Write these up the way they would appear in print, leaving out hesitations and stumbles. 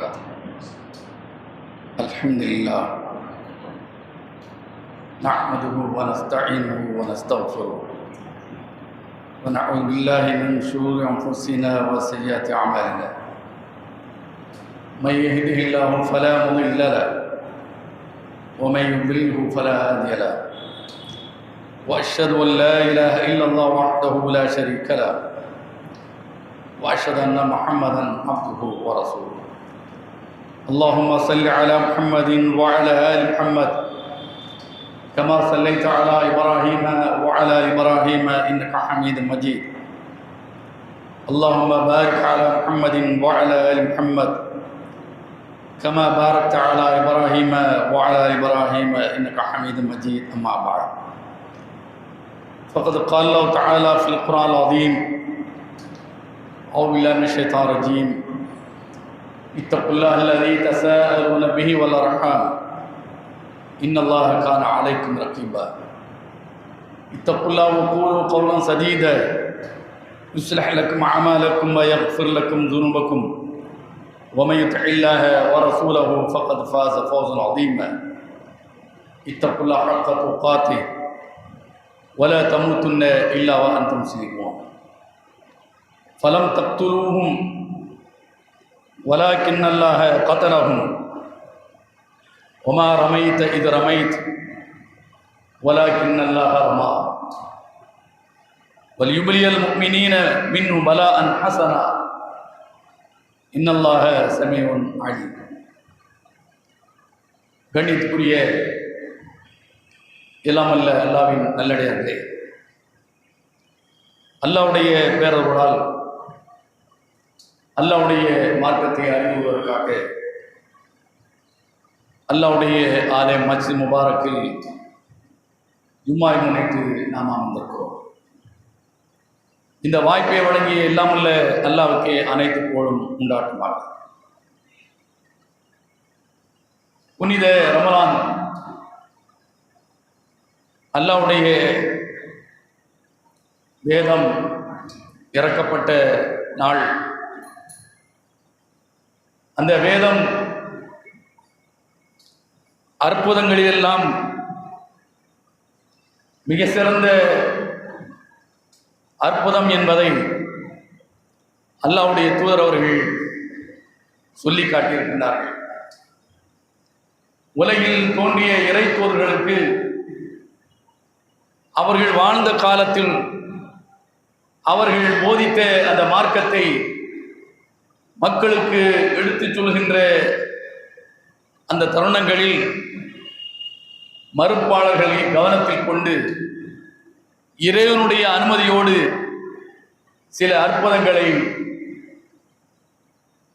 الله. الحمد لله نحمده ونستعينه ونستغفره ونعوذ بالله من شرور أنفسنا وسيئات أعمالنا. من يهده الله فلا مضل له ومن يضلله فلا هادي له. وأشهد أن لا إله إلا الله وحده لا شريك له وأشهد أن محمدا عبده ورسوله. اللهم صل على محمد وعلى آل محمد كما صليت على إبراهيم وعلى آل إبراهيم إنك حميد مجيد. اللهم بارك على محمد وعلى آل محمد كما باركت على إبراهيم وعلى آل إبراهيم إنك حميد مجيد. أما بعد، فقد قال الله تعالى في القرآن العظيم: أعوذ بالله من الشيطان الرجيم. اتقوا الله الذي تساءلون به والأرحام إن الله كان عليكم رقيبا. اتقوا الله وقولوا قولا سديدا يصلح لكم أعمالكم ويغفر لكم ذنوبكم ومن يطع الله ورسوله فقد فاز فوزا عظيما. اتقوا الله حق تقاته ولا تموتن إلا وأنتم مسلمون. فلم تقتلوهم ولكن الله قتلهم وما رميت إذ رميت ولكن الله رمى وليبلي المؤمنين منه بلاء حسنا إن الله سميع عليم. கண்ணியத்துக்குரிய எல்லாமல்ல அல்லாஹ்வின் நல்லடியார்களே, அல்லாஹ்வுடைய பேரருளால் அல்லாஹ்வுடைய மார்க்கத்தை அறிவுவதற்காக அல்லாஹ்வுடைய ஆலய மஸ்ஜித் முபாரக்கில் ஜும்மாவை முன்னிட்டு நாம் அமர்ந்திருக்கிறோம். இந்த வாய்ப்பை வழங்கிய எல்லாமல்ல அல்லாஹ்வுக்கு அனைத்து புகழும் உண்டாட்டுமாக. புனித ரமலான் அல்லாஹ்வுடைய வேதம் இறக்கப்பட்ட நாள். அந்த வேதம் அற்புதங்களிலெல்லாம் மிக சிறந்த அற்புதம் என்பதை அல்லாஹ்வுடைய தூதர் அவர்கள் சொல்லி காட்டியிருக்கின்றார்கள். உலகில் தோன்றிய இறை தூதர்களுக்கு அவர்கள் வாழ்ந்த காலத்தில் அவர்கள் போதித்த அந்த மார்க்கத்தை மக்களுக்கு எடுத்துச் சொல்கின்ற அந்த தருணங்களில் மறுப்பாளர்களை கவனத்தில் கொண்டு இறைவனுடைய அனுமதியோடு சில அற்புதங்களை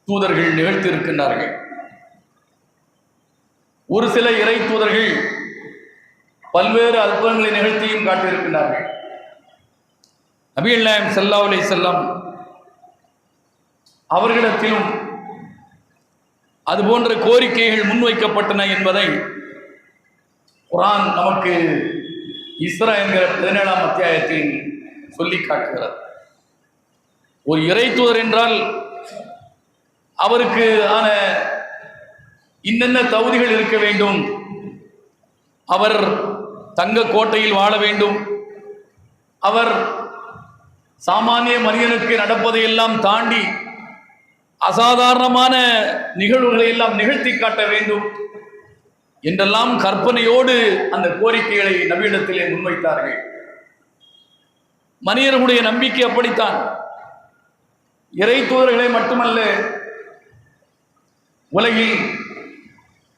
தூதர்கள் நிகழ்த்தியிருக்கின்றார்கள். ஒரு சில இறை தூதர்கள் பல்வேறு அற்புதங்களை நிகழ்த்தியும் காட்டியிருக்கின்றார்கள். நபிகள் நாயகம் ஸல்லல்லாஹு அலைஹி வஸல்லம் அவர்களிடத்திலும் அதுபோன்ற கோரிக்கைகள் முன்வைக்கப்பட்டன என்பதை குர்ஆன் நமக்கு இஸ்ரா என்கிற 17ஆம் அத்தியாயத்தில் சொல்லி காட்டுகிறது. ஒரு இறை தூதர் என்றால் அவருக்கு ஆன இன்னென்ன தகுதிகள் இருக்க வேண்டும். அவர் தங்க கோட்டையில் வாழ வேண்டும். அவர் சாமானிய மனிதனுக்கு நடப்பதையெல்லாம் தாண்டி அசாதாரணமான நிகழ்வுகளை எல்லாம் நிகழ்த்தி காட்ட வேண்டும் என்றெல்லாம் கற்பனையோடு அந்த கோரிக்கைகளை நபியிடத்திலே முன்வைத்தார்கள். மனிதர்களுடைய நம்பிக்கை அப்படித்தான். இறை தூதர்களை மட்டுமல்ல, உலகில்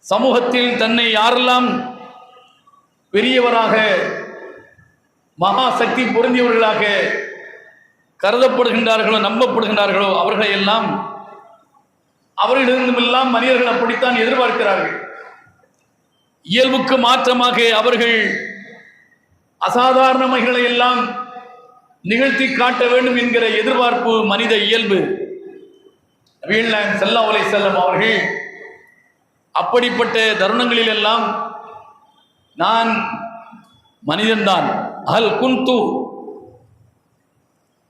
சமூகத்தில் தன்னை யாரெல்லாம் பெரியவராக மகா சக்தி பொருந்தியவர்களாக கருதப்படுகின்றார்களோ நம்பப்படுகின்றார்களோ அவர்களை எல்லாம் அவர்களிடமெல்லாம் மனிதர்கள் அப்படித்தான் எதிர்பார்க்கிறார்கள். இயல்புக்கு மாற்றமாக அவர்கள் அசாதாரண மகிழ்களை எல்லாம் நிகழ்த்தி காட்ட வேண்டும் என்கிற எதிர்பார்ப்பு மனித இயல்பு. நபிகள் நாயகம் ஸல்லல்லாஹு அலைஹி வஸல்லம் அவர்கள் அப்படிப்பட்ட தருணங்களில் எல்லாம் நான் மனிதன்தான், அல் குந்து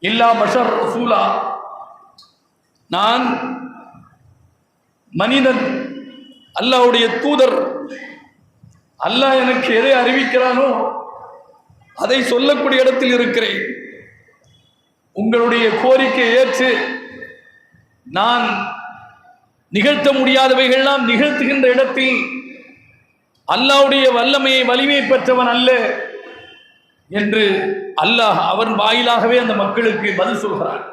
இல்லா பஷர் ரசூலா, நான் மனிதன் அல்லாஹ்வுடைய தூதர், அல்லாஹ் எனக்கு எதை அறிவிக்கிறானோ அதை சொல்லக்கூடிய இடத்தில் இருக்கிறேன். உங்களுடைய கோரிக்கை ஏற்று நான் நிகழ்த்த முடியாதவைகள்லாம் நிகழ்த்துகின்ற இடத்தில் அல்லாஹ்வுடைய வல்லமையை வலிமை பெற்றவன் அல்ல என்று அல்லாஹ் அவன் வாயிலாகவே அந்த மக்களுக்கு பதில் சொல்கிறான்.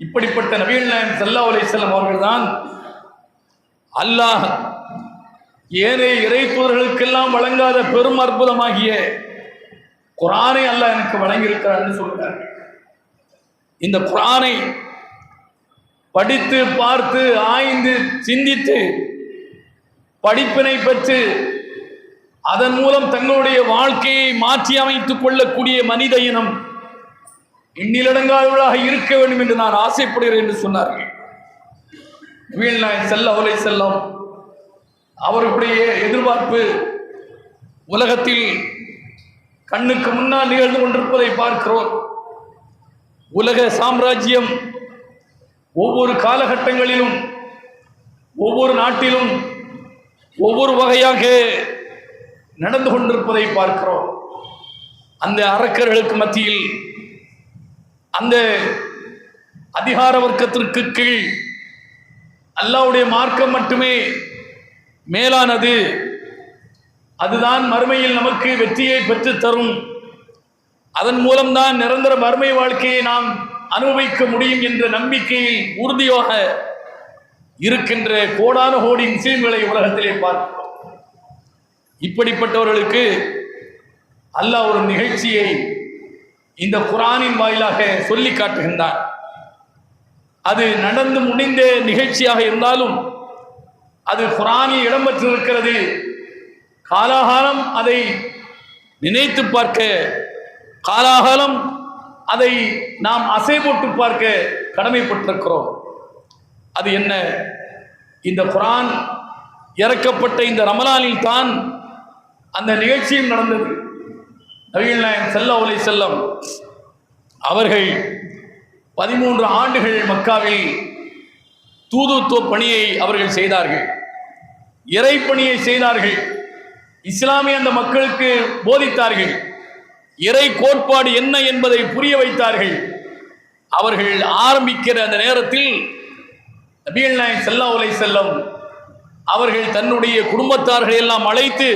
இப்படிப்பட்ட நபிகள் நாயகம் ஸல்லல்லாஹு அலைஹி வஸல்லம் அவர்கள்தான் அல்லாஹ் ஏனைய இறை தூதர்களுக்கெல்லாம் வழங்காத பெரும் அற்புதமாகிய குர்ஆனை அல்லாஹ் எனக்கு வழங்கியிருக்கிறார் என்று சொல்கிறார். இந்த குர்ஆனை படித்து பார்த்து ஆய்ந்து சிந்தித்து படிப்பினை பெற்று அதன் மூலம் தங்களுடைய வாழ்க்கையை மாற்றி அமைத்துக் கொள்ளக்கூடிய மனித இனம் எண்ணிலடங்காதவர்களாக இருக்க வேண்டும் என்று நான் ஆசைப்படுகிறேன் என்று சொன்னார்கள். நபிகள் நாயகம் ஸல்லல்லாஹு அலைஹி வஸல்லம் அவர்களுடைய எதிர்பார்ப்பு உலகத்தில் கண்ணுக்கு முன்னால் நிகழ்ந்து கொண்டிருப்பதை பார்க்கிறோம். உலக சாம்ராஜ்யம் ஒவ்வொரு காலகட்டங்களிலும் ஒவ்வொரு நாட்டிலும் ஒவ்வொரு வகையாக நடந்து கொண்டிருப்பதை பார்க்கிறோம். அந்த அரக்கர்களுக்கு மத்தியில் அந்த அதிகார வர்க்கத்திற்கு கீழ் அல்லாஹ்வுடைய மார்க்கம் மட்டுமே மேலானது, அதுதான் மறுமையில் நமக்கு வெற்றியை பெற்றுத் தரும், அதன் மூலம்தான் நிரந்தர மறுமை வாழ்க்கையை நாம் அனுபவிக்க முடியும் என்ற நம்பிக்கையில் உறுதியாக இருக்கின்ற கோடான கோடி முஸ்லிம்களை உலகத்திலே பார்க்கிறோம். இப்படிப்பட்டவர்களுக்கு அல்லாஹ் ஒரு நிகழ்ச்சியை இந்த குர்ஆனின் வாயிலாக சொல்லி காட்டுகின்றார். அது நடந்து முடிந்த நிகழ்ச்சியாக இருந்தாலும் அது குர்ஆனில் இடம்பெற்றிருக்கிறது. காலாகாலம் அதை நினைத்து பார்க்க, காலாகாலம் அதை நாம் அசை போட்டு பார்க்க கடமைப்பட்டிருக்கிறோம். அது என்ன? இந்த குர்ஆன் இறக்கப்பட்ட இந்த ரமலானில் தான் அந்த நிகழ்ச்சியும் நடந்தது. நபிகள் நாயகம் ஸல்லல்லாஹு அலைஹி வஸல்லம் அவர்கள் 13 ஆண்டுகள் மக்காவில் தூதுத்துவ பணியை அவர்கள் செய்தார்கள், இறை பணியை செய்தார்கள், இஸ்லாமிய அந்த மக்களுக்கு போதித்தார்கள், இறை கோட்பாடு என்ன என்பதை புரிய வைத்தார்கள். அவர்கள் ஆரம்பிக்கிற அந்த நேரத்தில் நபிகள் நாயகம் ஸல்லல்லாஹு அலைஹி வஸல்லம் அவர்கள் தன்னுடைய குடும்பத்தார்களை எல்லாம் அழைத்து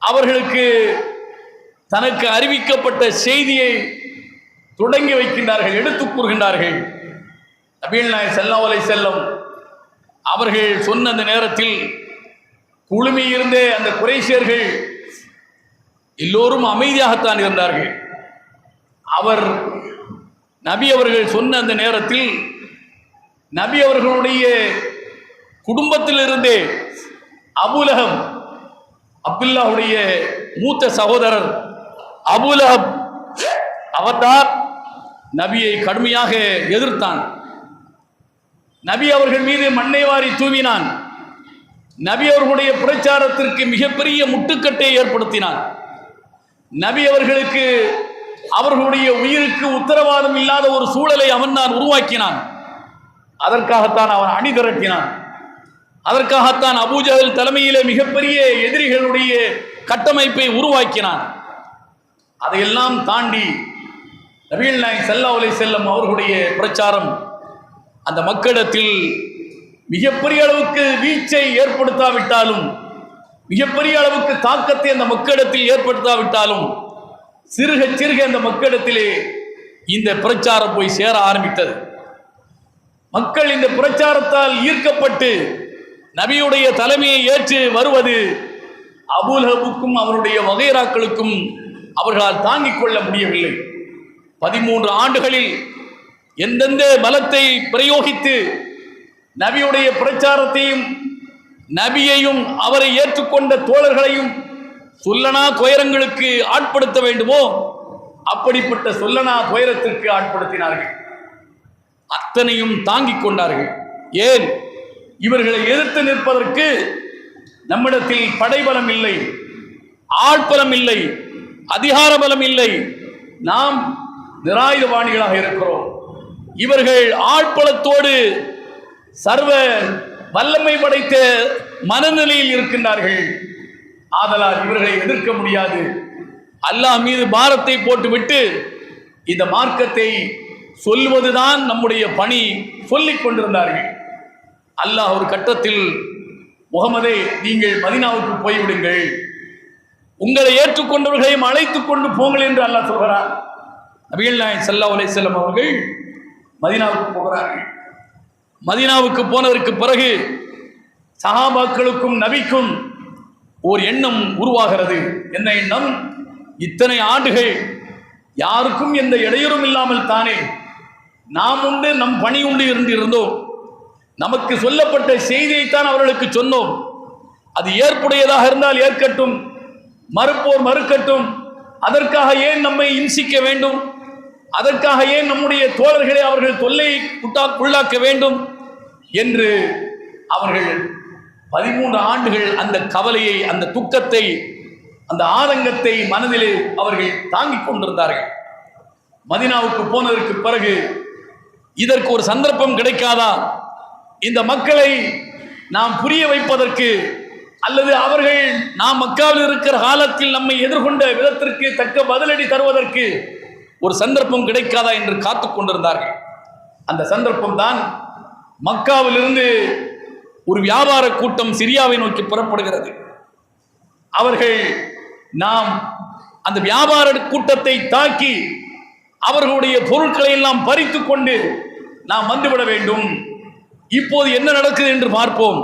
அவர்களுக்கு தனக்கு அறிவிக்கப்பட்ட செய்தியை தொடங்கி வைக்கின்றார்கள், எடுத்துக் கூறுகின்றார்கள். நபிகள் நாயகம் ஸல்லல்லாஹு அலைஹி வஸல்லம் அவர்கள் சொன்ன அந்த நேரத்தில் குழுமி இருந்த அந்த குறைஷியர்கள் எல்லோரும் அமைதியாகத்தான் இருந்தார்கள். அவர் நபி அவர்கள் சொன்ன அந்த நேரத்தில் நபி அவர்களுடைய குடும்பத்திலிருந்தே அபூலஹப், அப்துல்லாஹுடைய மூத்த சகோதரர் அபூலஹப், அவர்தான் நபியை கடுமையாக எதிர்த்தான். நபி அவர்கள் மீது மண்ணை வாரி தூவினான். நபி அவர்களுடைய பிரச்சாரத்திற்கு மிகப்பெரிய முட்டுக்கட்டை ஏற்படுத்தினான். நபி அவர்களுக்கு அவர்களுடைய உயிருக்கு உத்தரவாதம் இல்லாத ஒரு சூழலை அவன் தான் உருவாக்கினான். அதற்காகத்தான் அவன் அணி திரட்டினான். அதற்காகத்தான் அபூஜஹல் தலைமையிலே மிகப்பெரிய எதிரிகளுடைய கட்டமைப்பை உருவாக்கினான். அதையெல்லாம் தாண்டி நபிகள் நாயகம் ஸல்லல்லாஹு அலைஹி வஸல்லம் அவர்களுடைய பிரச்சாரம் அந்த மக்களிடத்தில் மிகப்பெரிய அளவுக்கு வீச்சை ஏற்படுத்தாவிட்டாலும், மிகப்பெரிய அளவுக்கு தாக்கத்தை அந்த மக்களிடத்தில் ஏற்படுத்தாவிட்டாலும், சிறுக சிறுக அந்த மக்களிடத்திலே இந்த பிரச்சாரம் போய் சேர ஆரம்பித்தது. மக்கள் இந்த பிரச்சாரத்தால் ஈர்க்கப்பட்டு நபியுடைய தலைமையை ஏற்று வருவது அபூலஹபுக்கும் அவருடைய வகைராக்களுக்கும் அவர்களால் தாங்கிக் கொள்ள முடியவில்லை. 13 ஆண்டுகளில் எந்தெந்த பலத்தை பிரயோகித்து நபியுடைய பிரச்சாரத்தையும் நபியையும் அவரை ஏற்றுக்கொண்ட தோழர்களையும் சொல்லனா துயரங்களுக்கு ஆட்படுத்த வேண்டுமோ அப்படிப்பட்ட சொல்லனா துயரத்திற்கு ஆட்படுத்தினார்கள். அத்தனையும் தாங்கிக் கொண்டார்கள். ஏன்? இவர்களை எதிர்த்து நிற்பதற்கு நம்மிடத்தில் படைபலம் இல்லை, ஆட்பலம் இல்லை, அதிகார பலம் இல்லை. நாம் நிராயுதபாணிகளாக இருக்கிறோம். இவர்கள் ஆட்பலத்தோடு சர்வ வல்லமை படைத்த மனநிலையில் இருக்கின்றார்கள். ஆதலால் இவர்களை எதிர்க்க முடியாது. அல்லாஹ் மீது பாரத்தை போட்டுவிட்டு இந்த மார்க்கத்தை சொல்வதுதான் நம்முடைய பணி சொல்லிக் கொண்டிருந்தார்கள். அல்லாஹ் ஒரு கட்டத்தில், முகமதே, நீங்கள் மதீனாவுக்கு போய்விடுங்கள், உங்களை ஏற்றுக்கொண்டவர்களையும் அழைத்துக் கொண்டு போங்கள் என்று அல்லாஹ் சொல்கிறார். நபிகள் நாயகம் ஸல்லல்லாஹு அலைஹி வஸல்லம் அவர்கள் மதீனாவுக்கு போகிறார்கள். மதீனாவுக்கு போனதற்கு பிறகு சஹாபாக்களுக்கும் நபிக்கும் ஒரு எண்ணம் உருவாகிறது. என்ன எண்ணம்? இத்தனை ஆண்டுகள் யாருக்கும் எந்த இடையூறும் இல்லாமல் தானே நாம் உண்டு, நம் பணி உண்டு இருந்தோம். நமக்கு சொல்லப்பட்ட செய்தியைத்தான் அவர்களுக்கு சொன்னோம். அது ஏற்புடையதாக இருந்தால் ஏற்கட்டும், மறுப்போர் மறுக்கட்டும். அதற்காக ஏன் நம்மை இம்சிக்க வேண்டும்? அதற்காக ஏன் நம்முடைய தோழர்களை அவர்கள் தொல்லையை உள்ளாக்க வேண்டும் என்று அவர்கள் 13 ஆண்டுகள் அந்த கவலையை, அந்த துக்கத்தை, அந்த ஆதங்கத்தை மனதிலே அவர்கள் தாங்கிக் கொண்டிருந்தார்கள். மதீனாவுக்கு போனதற்கு பிறகு இதற்கு ஒரு சந்தர்ப்பம் கிடைக்காதா? இந்த மக்களை நாம் புரிய வைப்பதற்கு, அல்லது அவர்கள் நாம் மக்காவில் இருக்கிற காலத்தில் நம்மை எதிர்கொண்ட விதத்திற்கு தக்க பதிலடி தருவதற்கு ஒரு சந்தர்ப்பம் கிடைக்காதா என்று காத்து கொண்டிருந்தார்கள். அந்த சந்தர்ப்பம் தான் மக்காவிலிருந்து ஒரு வியாபார கூட்டம் சிரியாவை நோக்கி புறப்படுகிறது. அவர்கள் நாம் அந்த வியாபார கூட்டத்தை தாக்கி அவர்களுடைய பொருட்களை எல்லாம் பறித்து கொண்டு நாம் வந்துவிட வேண்டும். இப்போது என்ன நடக்குது என்று பார்ப்போம்.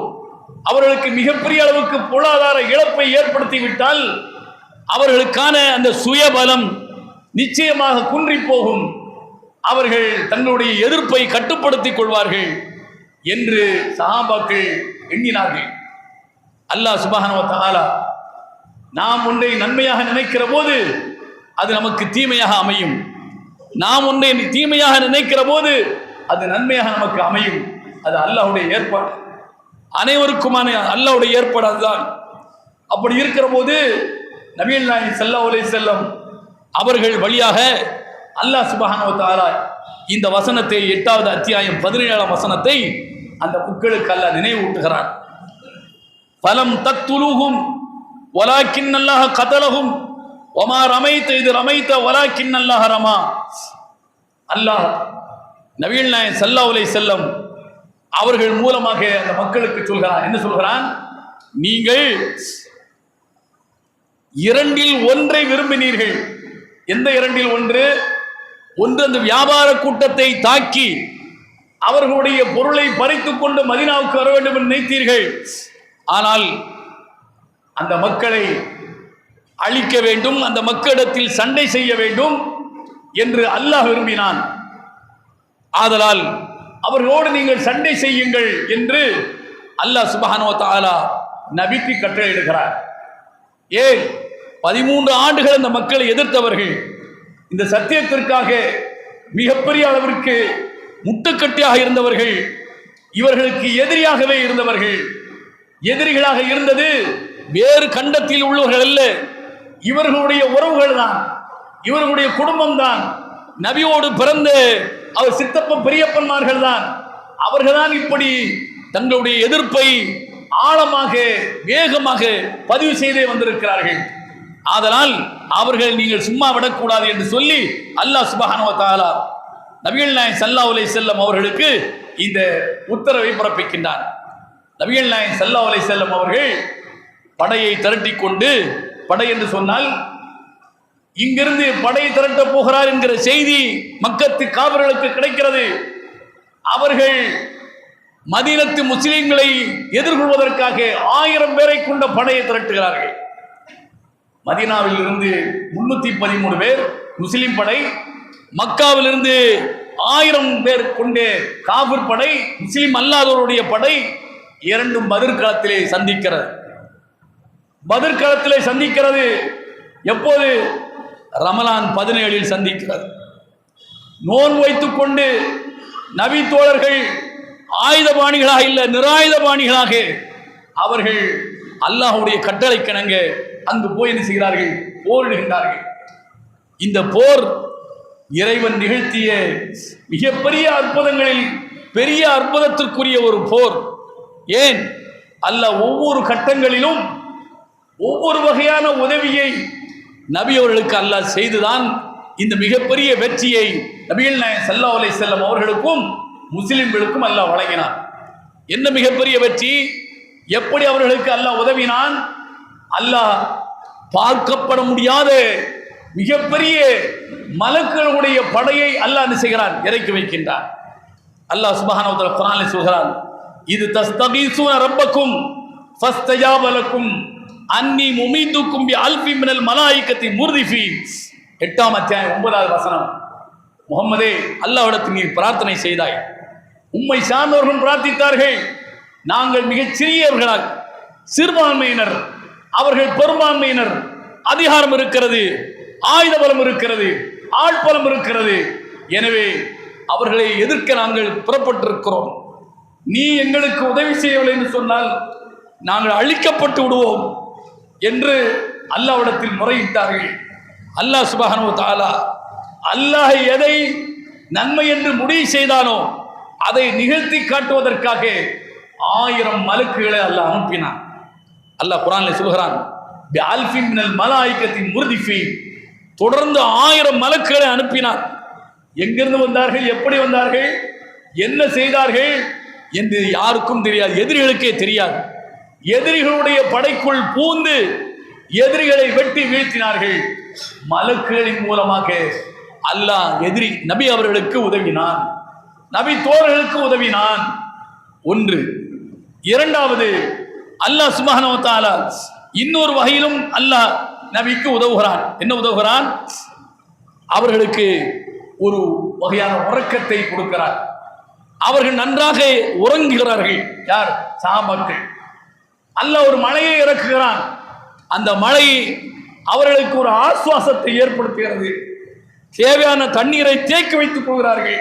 அவர்களுக்கு மிகப்பெரிய அளவுக்கு பொருளாதார இழப்பை ஏற்படுத்திவிட்டால் அவர்களுக்கான அந்த சுயபலம் நிச்சயமாக குன்றி போகும். அவர்கள் தங்களுடைய எதிர்ப்பை கட்டுப்படுத்திக் கொள்வார்கள் என்று சஹாபாக்கள் எண்ணினார்கள். அல்லாஹ் சுப்ஹானஹு வ தஆலா நாம் ஒன்றை நன்மையாக நினைக்கிற போது அது நமக்கு தீமையாக அமையும். நாம் ஒன்றை தீமையாக நினைக்கிற போது அது நன்மையாக நமக்கு அமையும். அது அல்லாஹ்வுடைய ஏற்பாடு, அனைவருக்குமான அல்லாஹ்வுடைய ஏற்பாடு அதுதான். அப்படி இருக்கிற போது நபிகள் நாயகம் ஸல்லல்லாஹு அலைஹி வஸல்லம் அவர்கள் வழியாக அல்லாஹ் சுப்ஹானஹு வ தஆலா இந்த வசனத்தை 8வது அத்தியாயம் 17ஆம் வசனத்தை அந்த மக்களுக்கு அல்லாஹ் நினைவூட்டுகிறான். ஃபலம் தக்துலூஹும் வலாக்கின் அல்லாஹ் கதலஹும் வமா ரமைத இது ரமைத வலாக்கின் அல்லாஹ் ரமா. அல்லாஹ் நபிகள் நாயகம் ஸல்லல்லாஹு அலைஹி வஸல்லம் அவர்கள் மூலமாக அந்த மக்களுக்கு சொல்கிறான். என்ன சொல்கிறான்? நீங்கள் இரண்டில் ஒன்றை விரும்பினீர்கள். எந்த இரண்டில் ஒன்று? ஒன்று அந்த வியாபார கூட்டத்தை தாக்கி அவர்களுடைய பொருளை பறித்துக் கொண்டு மதீனாவுக்கு வர வேண்டும் என்று நினைத்தீர்கள். ஆனால் அந்த மக்களை அழிக்க வேண்டும், அந்த மக்களிடத்தில் சண்டை செய்ய வேண்டும் என்று அல்லாஹ் விரும்பினான். ஆதலால் அவர்களோடு நீங்கள் சண்டை செய்யுங்கள் என்று அல்லாஹ் சுப்ஹானஹு வ தஆலா நபிக்கு கட்டளையிடுகிறார். ஏன்? 13 ஆண்டுகள் அந்த மக்களை எதிர்த்தவர்கள், இந்த சத்தியத்திற்காக மிகப்பெரிய அளவிற்கு முட்டுக்கட்டியாக இருந்தவர்கள், இவர்களுக்கு எதிரியாகவே இருந்தவர்கள். எதிரிகளாக இருந்தது வேறு கண்டத்தில் உள்ளவர்கள் அல்ல, இவர்களுடைய உறவுகள் தான், இவர்களுடைய குடும்பம் தான், நபியோடு பிறந்த அவர் சித்தப்ப பெரியப்பன்மார்கள் தான். அவர்கள் தான் இப்படி தங்களுடைய எதிர்ப்பை ஆழமாக வேகமாக பதிவு செய்தே வந்திருக்கிறார்கள். ஆதலால் அவர்கள் நீங்கள் சும்மா விடக்கூடாது என்று சொல்லி அல்லாஹ் சுப்ஹானஹு வ தஆலா நபிகள் நாயகம் ஸல்லல்லாஹு அலைஹி வஸல்லம் அவர்களுக்கு இந்த உத்தரவை பிறப்பிக்கின்றார். நபிகள் நாயகம் ஸல்லல்லாஹு அலைஹி வஸல்லம் அவர்கள் படையை திரட்டி கொண்டு, படை என்று சொன்னால் இங்கிருந்து படை திரட்ட போகிறார் என்கிற செய்தி மக்கத்து காபிர்களுக்கு கிடைக்கிறது. அவர்கள் மதீனத்து முஸ்லிம்களை எதிர்கொள்வதற்காக 1000 பேரை கொண்ட படையை திரட்டுகிறார்கள். மதீனாவில் இருந்து 313 பேர் முஸ்லிம் படை, மக்காவில் இருந்து 1000 பேர் கொண்ட காபிர் படை, முஸ்லிம் அல்லாதவருடைய படை இரண்டும் பத்ர் களத்திலே சந்திக்கிறது. பத்ர் களத்திலே சந்திக்கிறது எப்போது? ரமலான் 17 சந்திக்கிறது. நோன்பு வைத்துக் கொண்டு நபி தோழர்கள் ஆயுதபாணிகளாக இல்ல, நிராயுதபாணிகளாக அவர்கள் அல்லாஹ்வுடைய கட்டளைக்கிணங்க அங்கு போய் என்ன செய்கிறார்கள்? போரிடுகின்றார்கள். இந்த போர் இறைவன் நிகழ்த்திய மிகப்பெரிய அற்புதங்களில் பெரிய அற்புதத்திற்குரிய ஒரு போர். ஏன் அல்லாஹ் ஒவ்வொரு கட்டங்களிலும் ஒவ்வொரு வகையான உதவியை நபி அவர்களுக்கு அல்லாஹ் செய்துதான் இந்த மிகப்பெரிய வெற்றியை நபிகள் நாயகம் ஸல்லல்லாஹு அலைஹி வஸல்லம் அவர்களுக்கும் முஸ்லிம்களுக்கும் அல்லாஹ் வழங்கினார். என்ன மிகப்பெரிய வெற்றி? எப்படி அவர்களுக்கு அல்லாஹ் உதவினான்? அல்லாஹ் பார்க்கப்பட முடியாத மிகப்பெரிய மலக்குகளுடைய படையை அல்லாஹ் என்ன செய்கிறான்? இறக்கி வைக்கின்றான். அல்லாஹ் சுப்ஹானஹு வ தஆலா குர்ஆனில் சொல்கிறான், இது தஸ்தகீஸூன ரப்பக்கும் ஃபஸ்தஜாப லக்கும் அன்னி முமீதுக்கும் பி அல்ஃபி மினல் மலாயிகத்தி முர்திஃபீன். 8ஆம் அத்தியாயம் 9வது வசனம். முஹம்மதே, அல்லாஹ்விடத்தில் நீ பிரார்த்தனை செய்தாய், உம்மை சார்ந்தவர்களும் பிரார்த்தித்தார்கள். நாங்கள் மிகச் சிறியவர்களாக, சிறுபான்மையினர், அவர்கள் பெரும்பான்மையினர், அதிகாரம் இருக்கிறது, ஆயுத பலம் இருக்கிறது, ஆட்பலம் இருக்கிறது. எனவே அவர்களை எதிர்க்க நாங்கள் புறப்பட்டிருக்கிறோம். நீ எங்களுக்கு உதவி செய்யவில்லை என்று சொன்னால் நாங்கள் அழிக்கப்பட்டு விடுவோம் என்று அல்லாஹ்விடத்தில் முறையிட்டார்கள். அல்லாஹ் சுப்ஹானஹு வ தஆலா அல்லாஹ் எதை நன்மை என்று முடிவு செய்தானோ அதை நிகழ்த்தி காட்டுவதற்காக 1000 மலக்குகளை அல்லாஹ் அனுப்பினான். அல்லாஹ் குர்ஆனில் சொல்கிறான், பி அல்ஃபி மினல் மலாயிகத்தி முர்திஃபீன். தொடர்ந்து 1000 மலக்குகளை அனுப்பினான். எங்கிருந்து வந்தார்கள், எப்படி வந்தார்கள், என்ன செய்தார்கள் என்று யாருக்கும் தெரியாது, எதிரிகளுக்கே தெரியாது. எதிரிகளுடைய படைக்குள் பூந்து எதிரிகளை வெட்டி வீழ்த்தினார்கள். மலக்குகளின் மூலமாக அல்லாஹ் எதிரி நபி அவர்களுக்கு உதவினான், நபி தோழர்களுக்கு உதவினான். ஒன்று. இரண்டாவது, அல்லாஹ் சுப்ஹானஹு வ தஆலா இன்னொரு வகையிலும் அல்லாஹ் நபிக்கு உதவுகிறான். என்ன உதவுகிறான்? அவர்களுக்கு ஒரு வகையான உறக்கத்தை கொடுக்கிறார். அவர்கள் நன்றாக உறங்குகிறார்கள். யார்? சஹாபாக்கள். அல்லாஹ் ஒரு மழையை இறக்குகிறான். அந்த மழை அவர்களுக்கு ஒரு ஆசுவாசத்தை ஏற்படுத்துகிறது. தேவையான தண்ணீரை தேக்கி வைத்துக் கொள்கிறார்கள்.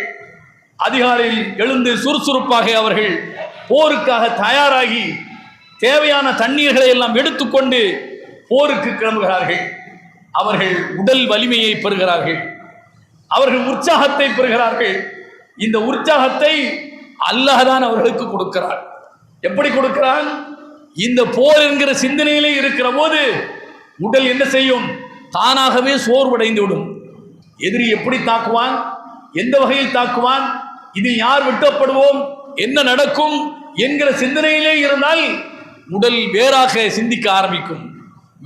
அதிகாலையில் எழுந்து சுறுசுறுப்பாக அவர்கள் போருக்காக தயாராகி தேவையான தண்ணீர்களை எல்லாம் எடுத்துக்கொண்டு போருக்கு கிளம்புகிறார்கள். அவர்கள் உடல் வலிமையை பெறுகிறார்கள், அவர்கள் உற்சாகத்தை பெறுகிறார்கள். இந்த உற்சாகத்தை அல்லாஹ் தான் அவர்களுக்கு கொடுக்கிறார். எப்படி கொடுக்கிறான்? இந்த போர் என்கிற சிந்தனையிலே இருக்கிற போது உடல் என்ன செய்யும்? தானாகவே சோர்வடைந்து விடும். எதிரி எப்படி தாக்குவான், எந்த வகையில் தாக்குவான், இது யார் வெட்டப்படுவோம், என்ன நடக்கும் என்கிற சிந்தனையிலே இருந்தால் உடல் வேறாக சிந்திக்க ஆரம்பிக்கும்,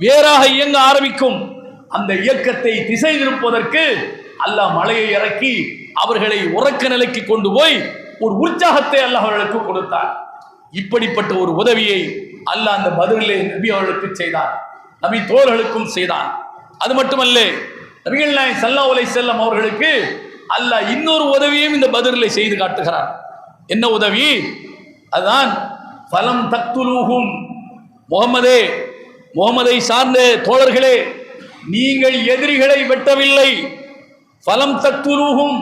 வேறாக இயங்க ஆரம்பிக்கும். அந்த இயக்கத்தை திசை திருப்பதற்கு அல்லாஹ் மழையை இறக்கி அவர்களை உறக்க நிலைக்கு கொண்டு போய் ஒரு உற்சாகத்தை அல்லாஹ் அவர்களுக்கு கொடுத்தார். இப்படிப்பட்ட ஒரு உதவியை அல்லாஹ் அந்த பத்ரிலே நபி அவர்களுக்கு செய்தான், நபி தோழர்களுக்கும் செய்தான். அது மட்டுமல்ல, நபிகள் நாயகம் ஸல்லல்லாஹு அலைஹி வஸல்லம் அவர்களுக்கு அல்லாஹ் இன்னொரு உதவியையும் இந்த பத்ரிலே செய்து காட்டுகிறார். என்ன உதவி? அதுதான் ஃபலம் தக்துலூஹும். முஹம்மதே, முஹம்மதை சார்ந்த தோழர்களே, நீங்கள் எதிரிகளை வெட்டவில்லை. ஃபலம் தக்துலூஹும்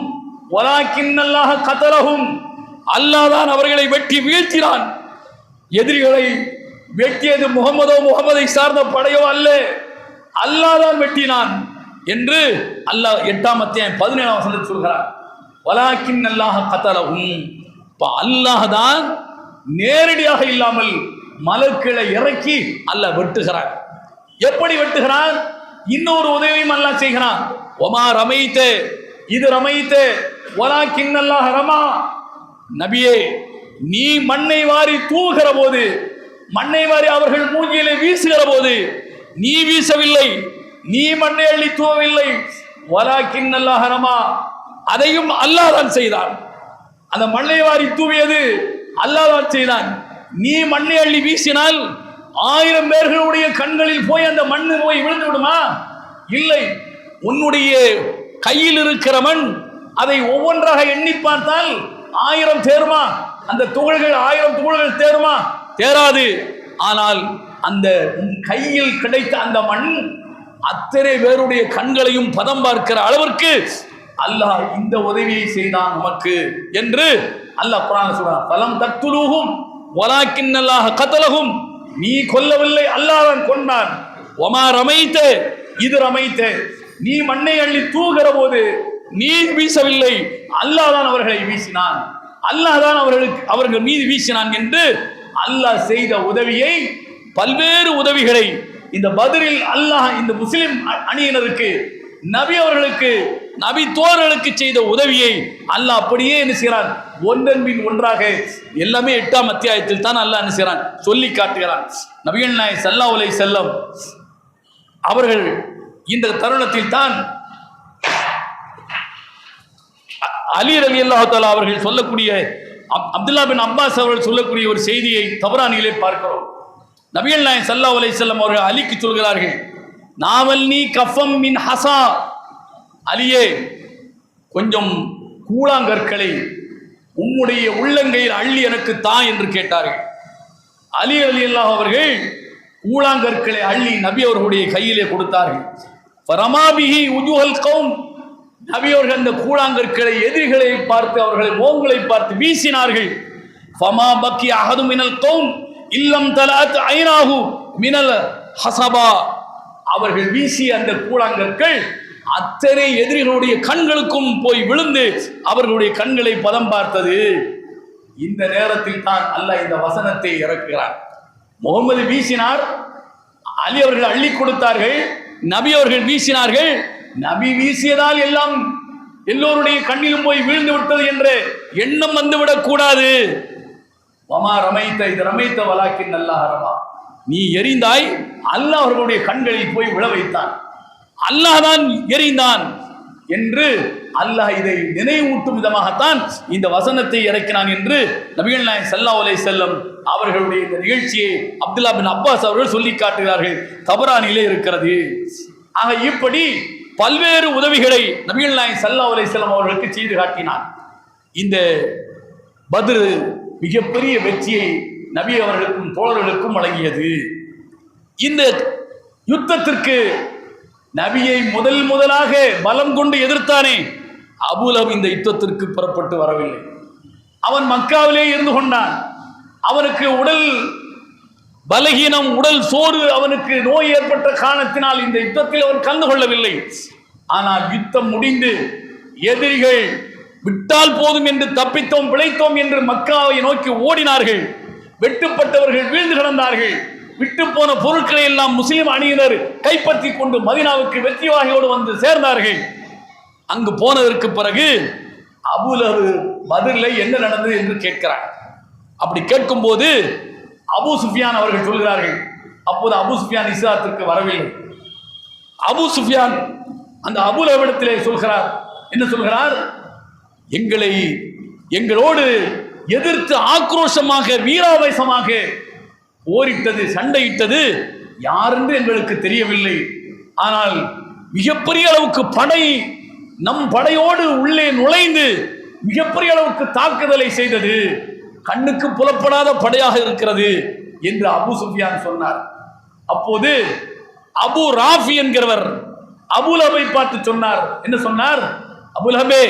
வலாக்கின்னல்லாஹ கதலஹும். அல்லாஹ் தான் அவர்களை வெட்டி வீழ்த்தினான். எதிரிகளை வெட்டியது முகமதோ முகமதை சார்ந்த படையோ அல்ல, அல்லாஹ் தான் வெட்டினான் என்று அல்லாஹ் 8ஆம் அத்தியாயம் 17ஆம் வசனத்தில் சொல்கிறார். வலாக்கின்னல்லாஹ கதலஹும். அல்லாஹ் தான் நேரடியாக இல்லாமல் மலக்குகளை இறக்கி அல்லாஹ் வெட்டுகிறான். எப்படி வெட்டுகிறான்? இன்னொரு உதவியும் அல்லாஹ் செய்கிறான். ஒமா ரமைத்த இது ரமைத்த வலாக்கின்னல்லாஹ ரமா. நபியே, நீ மண்ணை வாரி தூவுகிற போது, மண்ணை வாரி அவர்கள் மூங்கிலே வீசுகிற போது நீ வீசவில்லை, நீ மண்ணை அள்ளி தூவவில்லை. வலாக்கின்னல்லாஹ ரமா, அதையும் அல்லாஹ் தான் செய்தான். அந்த மண்ணை வாரி தூவியது அல்லாஹ் தான் செய்தான். நீ மண்ணை அள்ளி வீசினால் 1000 பேர்களுடைய கண்களில் போய் அந்த மண்ணு போய் விழுந்து விடுமா? இல்லை. உன்னுடைய கையில் இருக்கிற மண், அதை ஒவ்வொன்றாக எண்ணி பார்த்தால் 1000 தேருமா? அந்த துகள்கள் 1000 துகள்கள் தேருமா? தேராது. ஆனால் அந்த கையில் கிடைத்த அந்த மண் அத்தனை பேருடைய கண்களையும் பதம் பார்க்கிற அளவிற்கு அல்லாஹ் இந்த உதவியை செய்தான் நமக்கு என்று அல்லாஹ் குர்ஆனில் சொல்றான். ஃபலம் தக்துலூஹும் வலாக்கின்னல்லாஹ கதலஹும். நீ கொல்லவில்லை, அல்லாஹ் தான் கொண்டான். ஒமா ரமைத்த இது ரமைத்த, நீ மண்ணை அள்ளி தூகிற போது நீ வீசவில்லை, அல்லாஹ் தான் அவர்களை வீசினான். அல்லாஹ் தான் அவர்கள் மீது வீசினான் என்று அல்லாஹ் செய்த உதவியை, பல்வேறு உதவிகளை இந்த பத்ரில் அல்லாஹ் இந்த முஸ்லிம் அணியினருக்கு, நபி அவர்களுக்கு, நபி தோழர்களுக்கு செய்த உதவியை அல்லாஹ் அப்படியே என்ன செய்கிறான், ஒன்றன் பின் ஒன்றாக எல்லாமே 8ஆம் அத்தியாயத்தில் தான் அல்லாஹ் என்ன செய்கிறான், சொல்லி காட்டுகிறான். நபிகள் நாயகம் ஸல்லல்லாஹு அலைஹி வஸல்லம் அவர்கள் இந்த தருணத்தில் தான் அலி ரலியல்லாஹு தஆலா அவர்கள் சொல்லக்கூடிய, அப்துல்லா பின் அப்பாஸ் அவர்கள் சொல்லக்கூடிய ஒரு செய்தியை தபரானியிலே பார்க்கிறோம். நபிகள் நாயகம் ஸல்லல்லாஹு அலைஹி வஸல்லம் அவர்கள் அலிக்கு சொல்கிறார்கள், நாவல்னி கஃபம் மின் ஹஸா, அலியே கொஞ்சம் கூழாங்கற்களை உம்முடைய உள்ளங்கையில் அள்ளி எனக்கு தா என்று கேட்டார்கள். அலி ரலியல்லாஹு அவர்கள் கூழாங்கற்களை அள்ளி நபி அவர்களுடைய கையிலே கொடுத்தார்கள். ஃபரமாபிஹி உஜுஹல் கௌம், நபி அவர்கள் அந்த கூழாங்கற்களை எதிரிகளை பார்த்து, அவர்களை மோங்களை பார்த்து வீசினார்கள். ஃபமா பக்கி அஹது மினல் கௌம் இல்லம் தலஅத் ஐனாஹு மினல் ஹஸபா, அவர்கள் வீசிய அந்த கூழாங்கற்கள் அத்தனை எதிரிகளுடைய கண்களுக்கும் போய் விழுந்து அவர்களுடைய கண்களை பதம் பார்த்தது. இந்த நேரத்தில் தான் அல்லாஹ் இந்த வசனத்தை இறக்குகிறார். முகமது வீசினார், அலி அவர்கள் அள்ளி கொடுத்தார்கள், நபி அவர்கள் வீசினார்கள். நபி வீசியதால் எல்லாம் எல்லோருடைய கண்ணிலும் போய் வீழ்ந்து விட்டது என்ற எண்ணம் வந்துவிடக் கூடாது. வமா ரமைத்த இது ரமைத்த வலாக்கின் அல்லாஹ் ரமா, நீ எறிந்தாய், அல்லாஹ் அவர்களுடைய கண்களில் போய் விழ வைத்தான், அல்லாஹ் தான் எறிந்தான் என்று அல்லாஹ் இதை நினைவூட்டும் விதமாகத்தான் இந்த வசனத்தை இறக்கினான் என்று நபிகள் நாயகம் ஸல்லல்லாஹு அலைஹி வஸல்லம் அவர்களுடைய இந்த நிகழ்ச்சியை அப்துல்லா பின் அப்பாஸ் அவர்கள் சொல்லி காட்டுகிறார்கள். தபரானிலே இருக்கிறது. ஆக இப்படி பல்வேறு உதவிகளை நபிகள் நாயகம் ஸல்லல்லாஹு அலைஹி வஸல்லம் அவர்களுக்கு செய்து காட்டினார். இந்த பத்ர் மிகப்பெரிய வெற்றியை நபி அவர்களுக்கும் தோழர்களுக்கும் வழங்கியது. இந்த யுத்தத்திற்கு நபியை முதலாக பலம் கொண்டு எதிர்த்தானே அபூலஹப் இந்த யுத்தத்திற்கு புறப்பட்டு வரவில்லை. அவன் மக்காவிலே இருந்து கொண்டான். அவனுக்கு உடல் பலகீனம், உடல் சோறு, அவனுக்கு நோய் ஏற்பட்ட காரணத்தினால் இந்த யுத்தத்தில் அவன் கலந்து கொள்ளவில்லை. ஆனால் யுத்தம் முடிந்து எதிரிகள் விட்டால் போதும் என்று தப்பித்தோம் பிழைத்தோம் என்று மக்காவை நோக்கி ஓடினார்கள். வெட்டுப்பட்டவர்கள் வீழ்ந்து கிடந்தார்கள். விட்டு போன பொருட்களை எல்லாம் முஸ்லிம் அணியினர் கைப்பற்றி கொண்டு மதீனாவுக்கு வெற்றி வாகையோடு வந்து சேர்ந்தார்கள். அங்கு போனதற்கு பிறகு அபூலஹப் பத்ரில் என்ன நடந்தது என்று கேட்கிறார். அப்படி கேட்கும் போது அபூ சுஃபியான் அவர்கள் சொல்கிறார்கள், அப்போது அபூ சுஃபியான் இஸ்லாத்திற்கு வரவில்லை. அபூ சுஃபியான் அந்த அபூலஹபிடத்திலே சொல்கிறார், என்ன சொல்கிறார், எங்களோடு எதிர்த்து ஆக்ரோஷமாக வீராவேசமாக போரிட்டது, சண்டையிட்டது யார் என்று எங்களுக்கு தெரியவில்லை. ஆனால் மிகப்பெரிய அளவுக்கு படை நம் படையோடு உள்ளே நுழைந்து மிகப்பெரிய அளவுக்கு தாக்குதலை செய்தது, கண்ணுக்கு புலப்படாத படையாக இருக்கிறது என்று அபூ சுஃபியான் சொன்னார். அப்போது அபூ ராஃபி என்கிறவர் அபூலஹபை பார்த்து சொன்னார், என்ன சொன்னார், அபூலஹபே,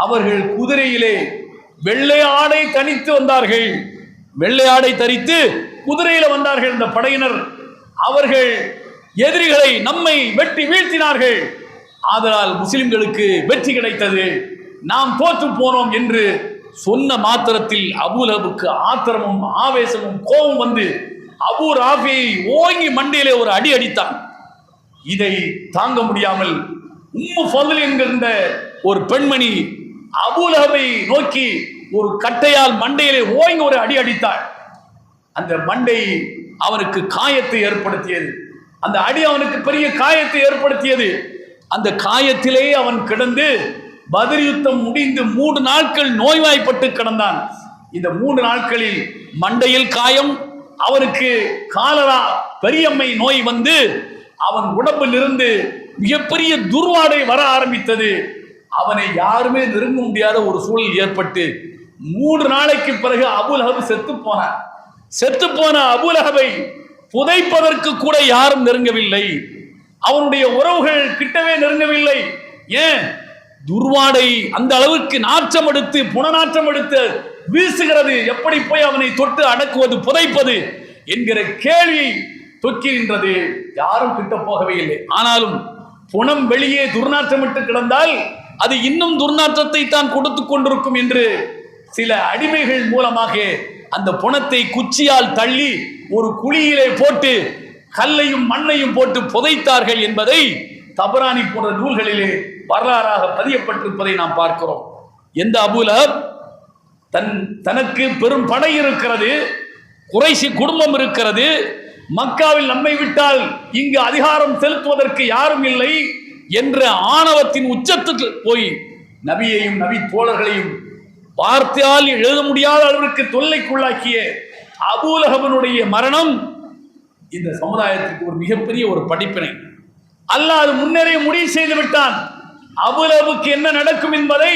அவர்கள் குதிரையிலே வெள்ளை ஆடை தரித்து வந்தார்கள், வெள்ளை ஆடை தரித்து குதிரையில வந்தார்கள். இந்த படையினர் அவர்கள் எதிரிகளை நம்மை வெட்டி வீழ்த்தினார்கள், ஆதலால் முஸ்லிம்களுக்கு வெற்றி கிடைத்தது, நாம் தோற்று போனோம் என்று சொன்ன மாத்திரத்தில் அபூலஹபுக்கு ஆத்திரமும் ஆவேசமும் கோபம் வந்து அபூ ராஃபியை ஓங்கி மண்டையிலே ஒரு அடி அடித்தான். இதை தாங்க முடியாமல் உம்மு ஃபதுல் என்கின்ற ஒரு பெண்மணி அபூலஹபை நோக்கி ஒரு கட்டையால் மண்டையிலே ஓங்கி ஒரு அடி அடித்தாள். அந்த மண்டை அவனுக்கு காயத்தை ஏற்படுத்தியது. அந்த அடி அவனுக்கு பெரிய காயத்தை ஏற்படுத்தியது. அந்த காயத்திலே அவன் கிடந்து பத்ர் யுத்தம் முடிந்து 3 நாட்கள் நோய்வாய்ப்பட்டு கிடந்தான். இந்த 3 நாட்களில் மண்டையில் காயம், அவனுக்கு காலரா பெரியம்மை நோய் வந்து அவன் உடம்பில் இருந்து மிகப்பெரிய துர்வாடை வர ஆரம்பித்தது. அவனை யாருமே நெருங்க முடியாத ஒரு சூழல் ஏற்பட்டு 3 நாளைக்கு பிறகு அபூலஹப் செத்து போன அபூலஹபை புதைப்பதற்கு கூட யாரும் நெருங்கவில்லை. அவனுடைய உறவுகள் கிட்டவே நெருங்கவில்லை. ஏன்? துர்வாடை அந்த அளவுக்கு நாற்றம் எடுத்து புனநாற்றம் எடுத்து வீசுகிறது. எப்படி போய் அவனை தொட்டு அடக்குவது, புதைப்பது என்கிற கேள்வி தொக்கின்றது. யாரும் கிட்ட போகவே இல்லை. ஆனாலும் புனம் வெளியே துர்நாற்றமிட்டு கிடந்தால் அது இன்னும் துர்நாற்றத்தை தான் கொடுத்து கொண்டிருக்கும் என்று சில அடிமைகள் மூலமாக அந்த புணத்தை குச்சியால் தள்ளி ஒரு குழியிலே போட்டு கல்லையும் மண்ணையும் போட்டு புதைத்தார்கள் என்பதை தபரானி போன்ற நூல்களிலே வரலாறாக பதியப்பட்டிருப்பதை நாம் பார்க்கிறோம். எந்த அபூலஹப் தனக்கு பெரும் படை இருக்கிறது, குறைஷி குடும்பம் இருக்கிறது, மக்காவில் நம்மை விட்டால் இங்கு அதிகாரம் செலுத்துவதற்கு யாரும் இல்லை என்ற ஆணவத்தின் உச்சத்துக்கு போய் நபியையும் நபி தோழர்களையும் வார்த்தையால் எழுத முடியாத அளவிற்கு தொல்லைக்குள்ளாக்கிய அபூலஹபனுடைய மரணம் இந்த சமுதாயத்திற்கு ஒரு மிகப்பெரிய ஒரு படிப்பினை. அல்லாஹ் அது முன்னரே முடிவு செய்து விட்டான். அபூலஹபுக்கு என்ன நடக்கும் என்பதை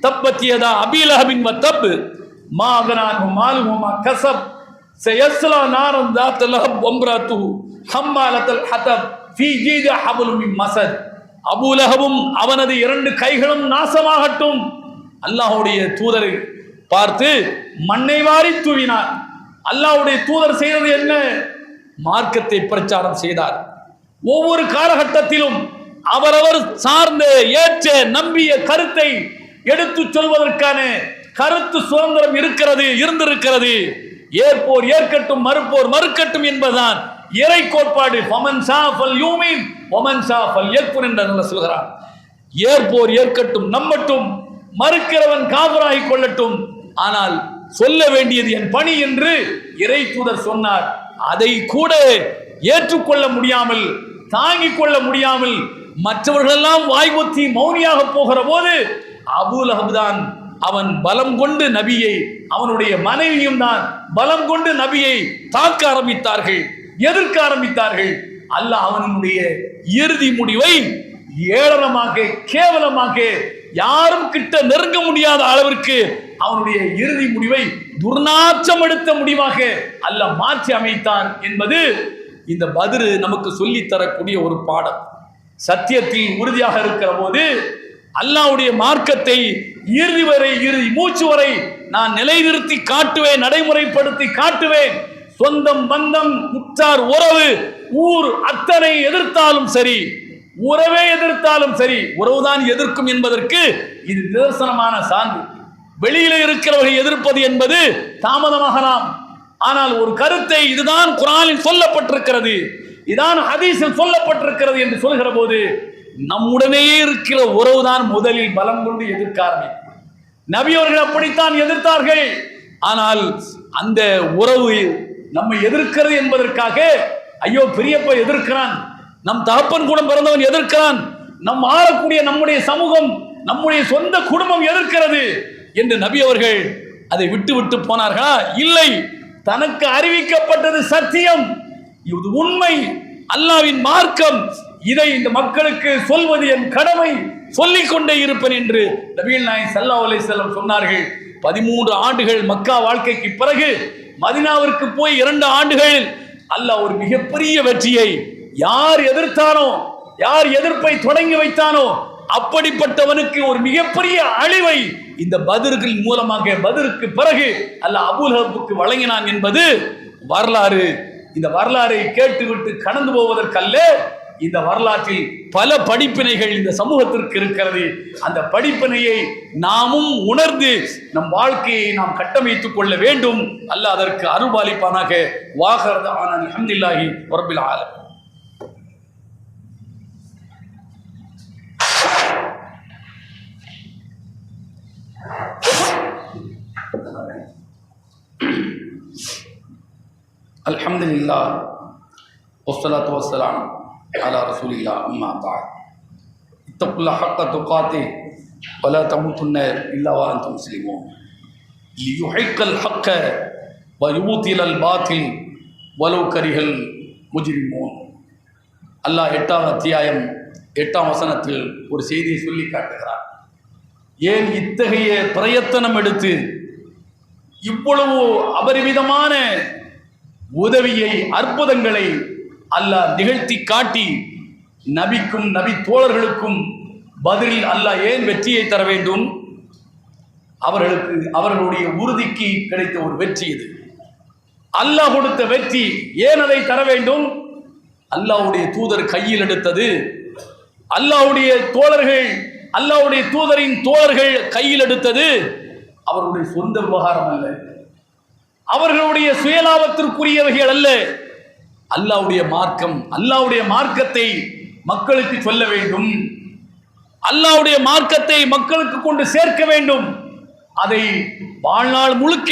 தப்பத்தியதா அபீலஹபின் வத்தப் மா அகனாஹு மாலுஹு மா கஸப் சயஸ்லா நாரன் ذات لهب وامراته حمالة الحطب في جيدها حبل من مسد. அபூலஹபும் அவனது இரண்டு கைகளும் நாசமாகட்டும். அல்லாஹ்வுடைய தூதரை பார்த்து மண்ணை வாரி தூவினார். அல்லாஹ்வுடைய தூதர் செய்தது என்ன? மார்க்கத்தை பிரச்சாரம் செய்தார். ஒவ்வொரு காலகட்டத்திலும் அவரவர் சார்ந்த ஏற்ற நம்பிய கருத்தை எடுத்து சொல்வதற்கான கருத்து சுதந்திரம் இருந்திருக்கிறது. ஏற்போர் ஏற்கட்டும், மறுப்போர் மறுக்கட்டும் என்பதுதான் இறை கோட்பாடு. ஃபமன் ஷாஃபல் யூமின் வமன் ஷாஃபல் யக்ஃபுர் என்று சொல்கிறார். ஏற்போர் ஏற்கட்டும், நம்பட்டும், மறுக்கிறவன் காஃபிராகி கொள்ளட்டும், ஆனால் சொல்ல வேண்டியது என் பணி என்று இறை தூதர் சொன்னார். அதை கூட ஏற்றுக்கொள்ள முடியாமல், தாங்கிக் கொள்ள முடியாமல் மற்றவர்களெல்லாம் வாய்வொத்தி மௌனியாக போகிற போது அபூலஹப் தான் அவன் பலம் கொண்டு நபியை, அவனுடைய மனைவியும் தான் பலம் கொண்டு நபியை தாக்க ஆரம்பித்தார்கள், எதிர்க்க ஆரம்பித்தார்கள். அல்லாஹ் அவனுடைய இறுதி முடிவை ஏளனமாக, கேவலமாக, யாரும் கிட்ட நெருங்க முடியாத அளவிற்கு அவனுடைய இறுதி முடிவை துர்நாற்றம் எடுத்த முடிவாக அல்லாஹ் மாற்றி அமைத்தான் என்பது இந்த பத்ர் நமக்கு சொல்லித் தரக்கூடிய ஒரு பாடம். சத்தியத்தில் உறுதியாக இருக்கிற போது அல்லாஹ்வுடைய மார்க்கத்தை இறுதி வரை, இறுதி மூச்சு வரை நான் நிலைநிறுத்தி காட்டுவேன், நடைமுறைப்படுத்தி காட்டுவேன். சொந்தம், பந்தம், உற்றார், உறவு, ஊர் அத்தனை எதிர்த்தாலும் சரி, உறவே எதிர்த்தாலும் சரி, உறவுதான் எதிர்க்கும் என்பதற்கு இது நிதர்சனமான சான்று. வெளியில இருக்கிறவர்கள் எதிர்ப்பது என்பது தாமதமாகலாம், ஆனால் ஒரு கருத்தை இதுதான் குர்ஆனில் சொல்லப்பட்டிருக்கிறது, இதான் ஹதீஸில் சொல்லப்பட்டிருக்கிறது என்று சொல்கிற போது நம்முடனே இருக்கிற உறவுதான் முதலில் பலம் கொண்டு எதிர்க்க ஆரம்பிக்கும். நபி அவர்கள் அப்படித்தான் எதிர்த்தார்கள். ஆனால் அந்த உறவு நம்மை எதிர்க்கிறது என்பதற்காக ஐயோ பெரியப்பா எதிர்க்கிறான், நம் தகப்பன் கூட பிறந்தவன் எதிர்க்கிறான், நம் ஆளக்கூடிய நம்முடைய சமூகம், நம்முடைய சொந்த குடும்பம் எதிர்க்கிறது என்று நபி அவர்கள் அதை விட்டு விட்டு போனார்களா? இல்லை. தனக்கு அறிவிக்கப்பட்டது சத்தியம், இது உண்மை, அல்லாஹ்வின் மார்க்கம், இதை இந்த மக்களுக்கு சொல்வது என் கடமை, சொல்லிக் கொண்டே இருப்பேன் என்று நபிகள் நாயகம் ஸல்லல்லாஹு அலைஹி வஸல்லம் சொன்னார்கள். 13 ஆண்டுகள் மக்கா வாழ்க்கைக்கு பிறகு மதீனாவிற்கு போய் 2 ஆண்டுகள் அல்லாஹ் ஒரு மிகப்பெரிய வெற்றியை, யார் எதிர்த்தானோ, யார் எதிர்ப்பை தொடங்கி வைத்தானோ அப்படிப்பட்டவனுக்கு ஒரு மிகப்பெரிய அழிவை இந்த பத்ர்கள் மூலமாக, பத்ருக்கு பிறகு அல்லாஹ் அபூலஹபுக்கு வழங்கினான் என்பது வரலாறு. இந்த வரலாறை கேட்டுவிட்டு கடந்து போவதற்கல்ல, இந்த வரலாற்றில் பல படிப்பினைகள் இந்த சமூகத்திற்கு இருக்கிறது. அந்த படிப்பினையை நாமும் உணர்ந்து நம் வாழ்க்கையை நாம் கட்டமைத்துக் கொள்ள வேண்டும். அல்லாஹ் அதற்கு அருள்பாலிப்பானாக. வாஹர் தஅவானா அல்ஹம்துலில்லாஹி ரப்பில் ஆலமீன். அல்ஹம்துலில்லாஹ் வஸ்ஸலாத்து வஸ்ஸலாம் அலா ரசூலில்லாஹ் அம்மா பஅத். இத்தகுல்லாஹ் ஹக்க துகாத்திஹ் வலா தமூதுன்ன இல்லா வ அன்தும் முஸ்லிமூன். லியுஹிக்கல் ஹக்க வ யுபதிலல் பாத்தில் வலவ் கரிஹல் முஜ்ரிமூன். அல்லாஹ் 8ஆம் அத்தியாயம் 8ஆம் வசனத்தில் ஒரு செய்தியை சொல்லி காட்டுகிறார். ஏன் இத்தகைய பிரயத்தனம் எடுத்து இவ்வளவு அபரிமிதமான உதவியை, அற்புதங்களை அல்லாஹ் நிகழ்த்தி காட்டி நபிக்கும் நபி தோழர்களுக்கும் பதிலில் அல்லாஹ் ஏன் வெற்றியை தர வேண்டும்? அவர்களுக்கு, அவர்களுடைய உறுதிக்கு கிடைத்த ஒரு வெற்றி இது. அல்லாஹ் கொடுத்த வெற்றி. ஏன் அதை தர வேண்டும்? அல்லாஹ்வுடைய தூதர் கையில் எடுத்தது, அல்லாஹ்வுடைய தோழர்கள், அல்லாஹ்வுடைய தூதரின் தோழர்கள் கையில் எடுத்தது அவர்களுடைய சொந்த விவகாரம் அல்ல, அவர்களுடைய சுயலாபத்திற்குரியவைகள் அல்ல. அல்லாஹ்வுடைய மார்க்கம், அல்லாஹ்வுடைய மார்க்கத்தை மக்களுக்கு சொல்ல வேண்டும், அல்லாஹ்வுடைய மார்க்கத்தை மக்களுக்கு கொண்டு சேர்க்க வேண்டும். அதை வாழ்நாள் முழுக்க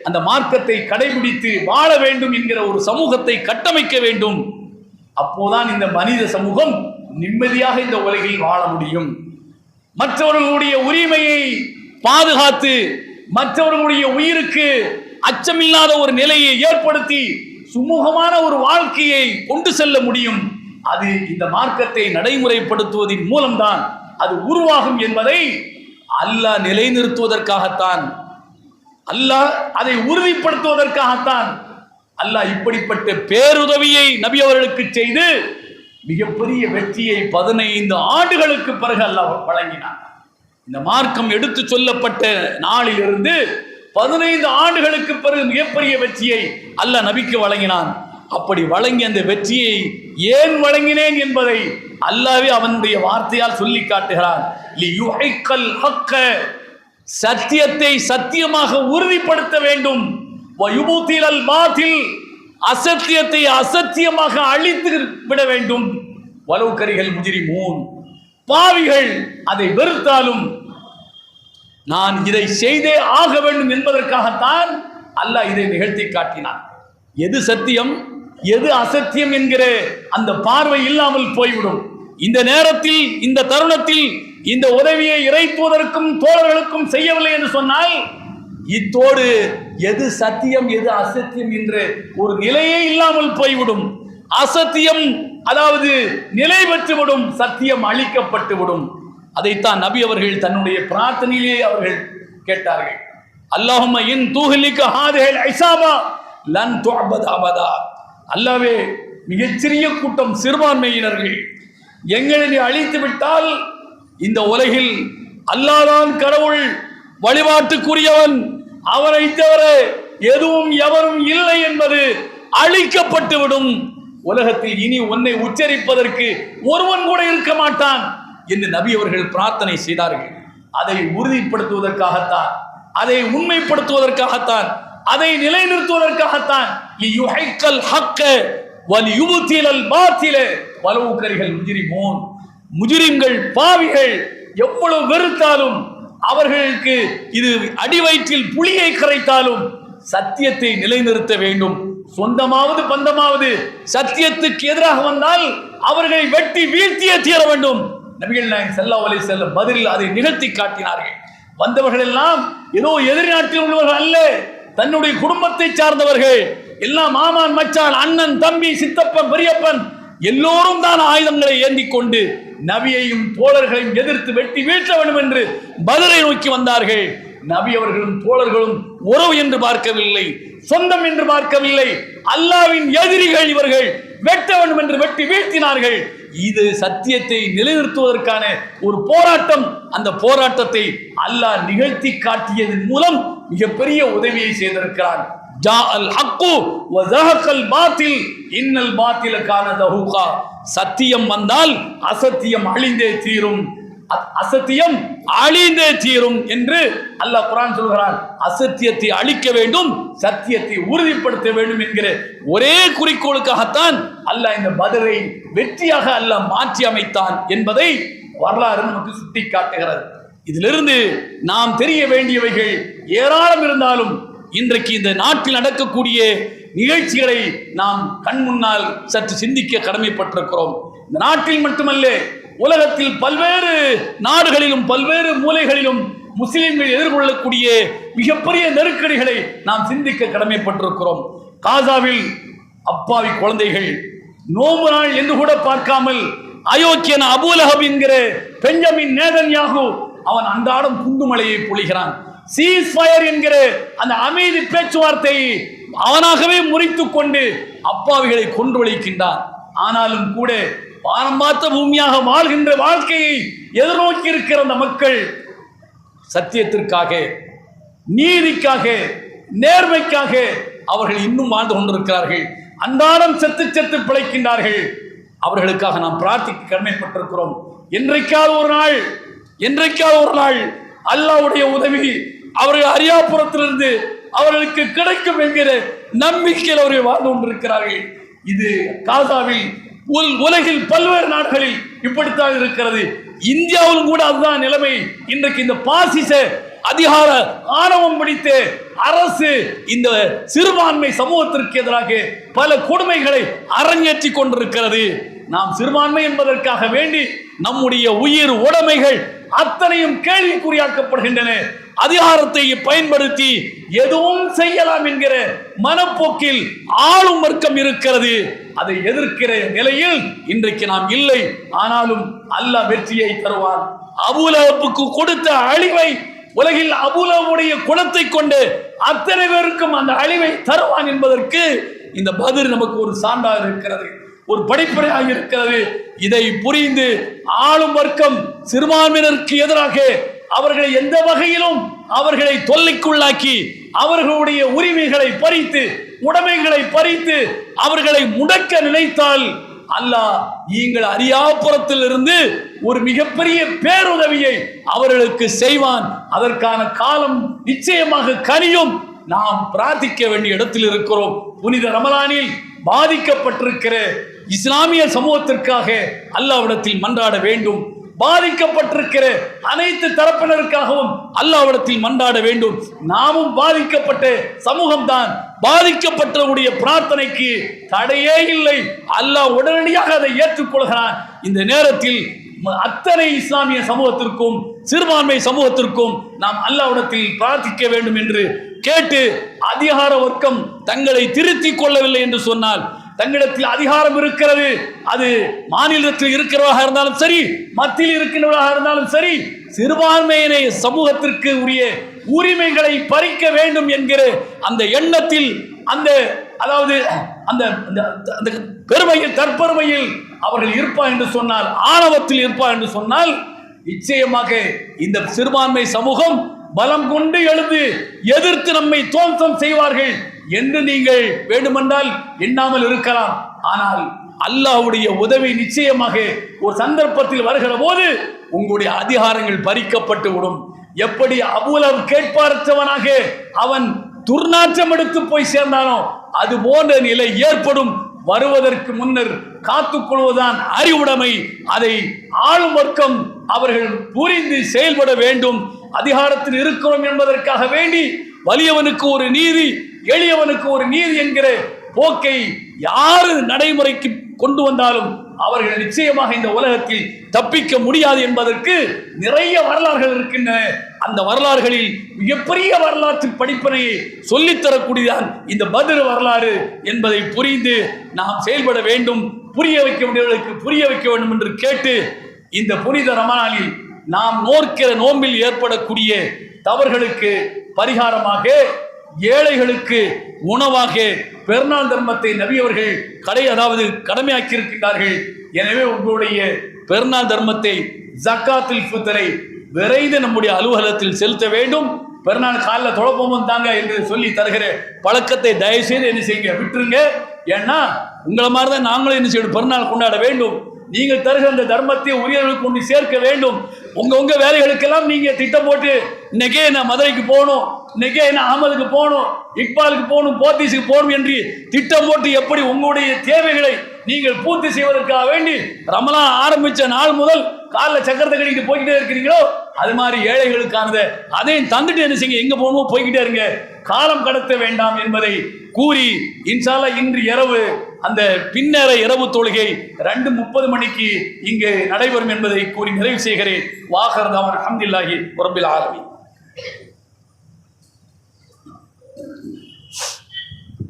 அந்த மார்க்கத்தை கடைபிடித்து வாழ வேண்டும் என்கிற ஒரு சமூகத்தை கட்டமைக்க வேண்டும். அப்போதான் இந்த மனித சமூகம் நிம்மதியாக இந்த உலகில் வாழ முடியும். மற்றவர்களுடைய உரிமையை பாதுகாத்து மற்றவர்களுடைய உயிருக்கு அச்சமில்லாத ஒரு நிலையை ஏற்படுத்தி சுமூகமான ஒரு வாழ்க்கையை கொண்டு செல்ல முடியும். அது இந்த மார்க்கத்தை நடைமுறைப்படுத்துவதன் மூலம்தான் அது உருவாகும் என்பதை அல்லாஹ் நிலைநிறுத்துவதற்காகத்தான், அல்லாஹ் அதை உறுதிப்படுத்துவதற்காகத்தான் அல்லாஹ் இப்படிப்பட்ட பேருதவியை நபி அவர்களுக்கு செய்து மிகப்பெரிய வெற்றியை 15 ஆண்டுகளுக்கு பிறகு அல்லாஹ் வழங்கினார். இந்த மார்க்கம் எடுத்து சொல்லப்பட்ட நாளிலிருந்து 15 ஆண்டுகளுக்கு பிறகு மிகப்பெரிய வெற்றியை அல்லாஹ் நபிக்கு வழங்கினான். அப்படி வழங்கிய அந்த வெற்றியை ஏன் வழங்கினேன் என்பதை அல்லாஹ்வே அவனுடைய வார்த்தையால் சொல்லி காட்டுகிறான். லியுஹிக்கல் ஹக்க, சத்தியத்தை சத்தியமாக உறுதிப்படுத்த வேண்டும். வயுபுதிலல் பாத்தில், அசத்தியத்தை அசத்தியமாக அழித்து விட வேண்டும். வலவுகரிகள் முஜ்ரிமூன், பாவிகள் அதை வெறுத்தாலும் நான் இதை செய்தே ஆக வேண்டும் என்பதற்காகத்தான் அல்லாஹ் இதை நிகழ்த்தி காட்டினான். எது சத்தியம் எது அசத்தியம் என்கிற அந்த பார்வை இல்லாமல் போய்விடும். இந்த நேரத்தில் இந்த தருணத்தில் இந்த உதவியை இறைத்துவதற்கும் தோழர்களுக்கும் செய்யவில்லை என்று சொன்னால் இத்தோடு எது சத்தியம் எது அசத்தியம் என்ற ஒரு நிலையே இல்லாமல் போய்விடும். அசத்தியம் அதாவது நிலை பெற்றுவிடும், சத்தியம் அழிக்கப்பட்டு விடும். அதைத்தான் நபி அவர்கள் தன்னுடைய பிரார்த்தனையிலே அவர்கள் கேட்டார்கள். அல்லாஹும்ம இன் துஹ்லிக ஹாதிஹில் இஸாபா லன் துஅபத அபதா. அல்லாஹ்வே, மிகச்சிறிய கூட்டம் சிறுபான்மையினர்கள் எங்களை நீ அழித்து விட்டால் இந்த உலகில் அல்லாஹ்தான் கடவுள், வழிபாட்டுக்குரியவன், அவரை தவிர எதுவும் எவரும் இல்லை என்பது அழிக்கப்பட்டு விடும். உலகத்தில் இனி உன்னை உச்சரிப்பதற்கு ஒருவன் கூட இருக்க மாட்டான் என்று நபி அவர்கள் பிரார்த்தனை செய்தார்கள். அதை உறுதிப்படுத்துவதற்காகத்தான், அதை உண்மைப்படுத்துவதற்காகத்தான், அதை நிலைநிறுத்துவதற்காகத்தான் லியுஹிக்கல் ஹக்க வலியுபுதிலல் பாத்தில வலவுகரிகள் முஜ்ரிமூன். முஜ்ரிம்கள், பாவிகள் எவ்வளவு வெறுத்தாலும், அவர்களுக்கு இது அடிவயிற்றில் புளியை கரைத்தாலும் சத்தியத்தை நிலைநிறுத்த வேண்டும். சொந்தமாவது பந்தமாவது சத்தியத்துக்கு எதிராக வந்தால் அவர்களை வெட்டி வீழ்த்தியே தீர வேண்டும். நபிகள் நாயகம் ஸல்லல்லாஹு அலைஹி வஸல்லம் பதிலில் அதை நிகழ்த்தி காட்டினார்கள். வந்தவர்கள் எல்லாம் ஏதோ எதிர்நாட்டில் உள்ளவர்கள் அல்ல, தன்னுடைய குடும்பத்தை சார்ந்தவர்கள் எல்லாம், மாமான், மச்சான், அண்ணன், தம்பி, சித்தப்பன், பெரியப்பன் எல்லோரும் தான் ஆயுதங்களை ஏந்தி கொண்டு நபியையும் தோழர்களையும் எதிர்த்து வெட்டி வீழ்த்த வேண்டும் என்று பதிலை நோக்கி வந்தார்கள். நபி அவர்களும் தோழர்களும் உறவு என்று பார்க்கவில்லை, சொந்தம் என்று பார்க்கவில்லை, அல்லாஹ்வின் எதிரிகள் இவர்கள், வெட்ட வேண்டும் என்று வெட்டி வீழ்த்தினார்கள். இது சத்தியத்தை நிலைநிறுத்துவதற்கான ஒரு போராட்டம். அந்த போராட்டத்தை அல்லாஹ் நிகழ்த்தி காட்டியதன் மூலம் மிகப்பெரிய உதவியை செய்திருக்கிறான். ஜாஅல் ஹக்கு வ ஸஹகல் பாத்தில் இன்னல் பாத்தில கான தஹூகா. சத்தியம் வந்தால் அசத்தியம் அழிந்தே தீரும், அசத்தியம் அழிந்தே தீரும் என்று அல்லாஹ் குர்ஆன் சொல்கிறான். அசத்தியத்தை அழிக்க வேண்டும், சத்தியத்தை உறுதிப்படுத்த வேண்டும் என்கிற ஒரே குறிக்கோளுக்காகத்தான் அல்லாஹ் இந்த பத்ரை வெற்றியாக அல்லாஹ் மாற்றி அமைத்தான் என்பதை வரலாறு நமக்கு சுட்டி காட்டுகிறது. இதிலிருந்து நாம் தெரிய வேண்டியவைகள் ஏராளம் இருந்தாலும் இன்றைக்கு இந்த நாட்டில் நடக்கக்கூடிய நிகழ்ச்சிகளை நாம் கண் முன்னால் சற்று சிந்திக்க கடமைப்பட்டிருக்கிறோம். இந்த நாட்டில் மட்டுமல்ல, உலகத்தில் பல்வேறு நாடுகளிலும் பல்வேறு மூலைகளிலும் முஸ்லிம்கள் எதிர்கொள்ளக்கூடிய மிகப்பெரிய நெருக்கடிகளை நாம் சிந்திக்க கடமைப்பட்டிருக்கிறோம். காசாவில் அப்பாவி குழந்தைகள் நோம்பு நாள் என்று கூட பார்க்காமல் அயோக்கியன் அபூ லஹப் என்கிற பெஞ்சமின் நேதன்யாகு அவன் அன்றாடம் குண்டுமலையை பொழிகிறான். சீஸ்ஃபயர் என்கிற அந்த அமைதி பேச்சுவார்த்தையை அவனாகவே முறித்துக் கொண்டு அப்பாவிகளை கொன்றொழிக்கின்றான். ஆனாலும் கூட வானம் பார்த்த பூமியாக வாழ்கின்ற வாழ்க்கையை எதிர்நோக்கி இருக்கிற அந்த மக்கள் சத்தியத்திற்காக, நீதிக்காக, நேர்மைக்காக அவர்கள் இன்னும் வாழ்ந்து கொண்டிருக்கிறார்கள். அன்றாடம் செத்து செத்து பிழைக்கின்றார்கள். அவர்களுக்காக நாம் பிரார்த்திக்க கடமைப்பட்டிருக்கிறோம். என்றைக்காவது ஒரு நாள் அல்லாஹ்வுடைய உதவி அவர்கள் அரியாபுரத்திலிருந்து அவர்களுக்கு கிடைக்கும் என்கிற நம்பிக்கையில் அவர்கள் வாழ்ந்து கொண்டிருக்கிறார்கள். இது காசாவில் உலகில் பல்வேறு நாடுகளில் இப்படித்தான் இருக்கிறது. இந்தியாவிலும் கூட அதுதான் நிலைமை. இன்றைக்கு இந்த பாசிச அதிகார ஆணவம் பிடித்த அரசு இந்த சிறுபான்மை சமூகத்திற்கு எதிராக பல கொடுமைகளை அரங்கேற்றி கொண்டிருக்கிறது. நாம் சிறுபான்மை என்பதற்காக வேண்டி நம்முடைய உயிர் உடைமைகள் அத்தனையும் கேள்விக்குறியாக்கப்படுகின்றன. அதிகாரத்தை பயன்படுத்தி எதுவும் செய்யலாம் என்கிற மனப்போக்கில் ஆளும் வர்க்கம் இருக்கிறது. அதை எதிர்க்கிற நிலையில் இன்றைக்கு நாம் இல்லை. ஆனாலும் அல்லாஹ் வெற்றியை தருவான். அபூலஹபுக்கு கொடுத்த அழிவை உலகில் அபூலஹபுடைய குலத்தை கொண்டு அத்தனை பேருக்கும் அந்த அழிவை தருவான் என்பதற்கு இந்த பத்ர் நமக்கு ஒரு சான்றாக இருக்கிறது, ஒரு படிப்படையாக இருக்கிறது. இதை புரிந்து ஆளும் வர்க்கம் சிறுபான்மையினருக்கு எதிராக அவர்களை எந்த வகையிலும் அவர்களை தொல்லைக்குள்ளாக்கி அவர்களுடைய உரிமைகளை பறித்து உடைமைகளை பறித்து அவர்களை முடக்க நினைத்தால் அல்லாஹ் நீங்கள் அரியாபுரத்தில் இருந்து ஒரு மிகப்பெரிய பேருதவியை அவர்களுக்கு செய்வான். அதற்கான காலம் நிச்சயமாக கனியும். நாம் பிரார்த்திக்க வேண்டிய இடத்தில் இருக்கிறோம். புனித ரமலானில் பாதிக்கப்பட்டிருக்கிற இஸ்லாமிய சமூகத்திற்காக அல்லாஹ்விடத்தில் மன்றாட வேண்டும். பாதிக்கப்பட்டிருக்கிற அனைத்து தரப்பினருக்காகவும் அல்லாஹ்விடத்தில் மன்றாட வேண்டும். நாமும் பாதிக்கப்பட்ட சமூகம்தான். பாதிக்கப்பட்டவருடைய பிரார்த்தனைக்கு தடையே இல்லை. அல்லாஹ் உடனடியாக அதை ஏற்றுக்கொள்கிறான். இந்த நேரத்தில் அத்தனை இஸ்லாமிய சமூகத்திற்கும் சிறுபான்மை சமூகத்திற்கும் நாம் அல்லாஹ்விடத்தில் பிரார்த்திக்க வேண்டும் என்று கேட்டு, அதிகார வர்க்கம் தங்களை திருத்திக் கொள்ளவில்லை என்று சொன்னால், தங்களிடத்தில் அதிகாரம் இருக்கிறது, அது மாநிலத்தில் இருக்கிறவராக இருந்தாலும் சரி, மத்தியில் இருக்கின்றவராக இருந்தாலும் சரி, சிறுபான்மையினை சமூகத்திற்கு உரிய உரிமைகளை பறிக்க வேண்டும் என்கிற அந்த எண்ணத்தில் அதாவது அந்த பெருமையில் தற்பெருமையில் அவர்கள் இருப்பார் என்று சொன்னால், ஆணவத்தில் இருப்பார் என்று சொன்னால், நிச்சயமாக இந்த சிறுபான்மை சமூகம் பலம் கொண்டு எழுந்து எதிர்த்து நம்மை துவம்சம் செய்வார்கள் என்று நீங்கள் வேண்டுமென்றால் எண்ணாமல் இருக்கலாம். ஆனால் அல்லாஹ்வுடைய உதவி நிச்சயமாக ஒரு சந்தர்ப்பத்தில் வருகிற போது உங்களுடைய அதிகாரங்கள் பறிக்கப்பட்டு விடும். எப்படி அபூலஹப் கேட்பாரற்றவனாக அவன் துர்நாற்றம் எடுத்து போய் சேர்ந்தானோ அது போன்ற நிலை ஏற்படும். வருவதற்கு முன்னர் காத்துக்கொள்வதுதான் அறிவுடைமை. அதை ஆளும் வர்க்கம் அவர்கள் புரிந்து செயல்பட வேண்டும். அதிகாரத்தில் இருக்கிறோம் என்பதற்காக வேண்டி வலியவனுக்கு ஒரு நீதி, எளியவனுக்கு ஒரு நீதி என்கிற போக்கை யாரு நடைமுறைக்கு கொண்டு வந்தாலும் அவர்கள் நிச்சயமாக இந்த உலகத்தில் தப்பிக்க முடியாது என்பதற்கு நிறைய வரலாறுகள் இருக்கின்றன. அந்த வரலாறுகளில் மிகப்பெரிய வரலாற்று படிப்பினையை சொல்லித்தரக்கூடியதான் இந்த பத்ர் வரலாறு என்பதை புரிந்து நாம் செயல்பட வேண்டும். புரிய வைக்க வேண்டியவர்களுக்கு புரிய வைக்க வேண்டும் என்று கேட்டு, இந்த புனித ரமலானில் நாம் நோக்கிற நோம்பில் ஏற்படக்கூடிய தவறுகளுக்கு பரிகாரமாக, ஏழைகளுக்கு உணவாக பெருநாள் தர்மத்தை நபி அவர்கள் கடமையாக்கி இருக்கின்றார்கள். எனவே உங்களுடைய பெருநாள் தர்மத்தை ஜக்காத்துல் ஃபித்ரை விரைந்து நம்முடைய அலுவலகத்தில் செலுத்த வேண்டும். பெருநாள் காலில் தொழப்போம் தாங்க என்று சொல்லி தருகிற பழக்கத்தை தயவு செய்து என்ன செய்யுங்க, விட்டுருங்க. ஏன்னா உங்களை மாதிரி தான் நாங்களும் என்ன செய்யணும், பெருநாள் கொண்டாட வேண்டும். நீங்கள் தருகிற அந்த தர்மத்தை உரியவர்களுக்கு கொண்டு சேர்க்க வேண்டும். உங்க வேலைகளுக்கெல்லாம் நீங்க திட்டம் போட்டு, இன்னைக்கே நான் மதுரைக்கு போகணும், இன்னைக்கே நான் அகமதுக்கு போகணும், இக்பாலுக்கு போகணும், போத்தீஸுக்கு போகணும் என்று திட்டம் போட்டு எப்படி உங்களுடைய தேவைகளை நீங்கள் பூர்த்தி செய்வதற்காக வேண்டி ரமலான் ஆரம்பிச்ச நாள் முதல் காலில் சக்கரத்தை கட்டிட்டு போய்கிட்டே இருக்கிறீங்களோ, அது மாதிரி ஏழைகளுக்கானதை அதையும் தந்துட்டு என்ன செய்யுங்க, எங்க போகணுமோ போய்கிட்டே இருங்க, காலம் கடத்த வேண்டாம் என்பதை கூறி, இன்ஷா அல்லாஹ் இன்று இரவு அந்த பின்னேற இரவு தொழுகை 2:30 மணிக்கு இங்கு நடைபெறும் என்பதை கூறி நிறைவு செய்கிறேன். வாஹர் தாவன் அல்ஹம்துலில்லாஹி ரப்பில் ஆலமீன்.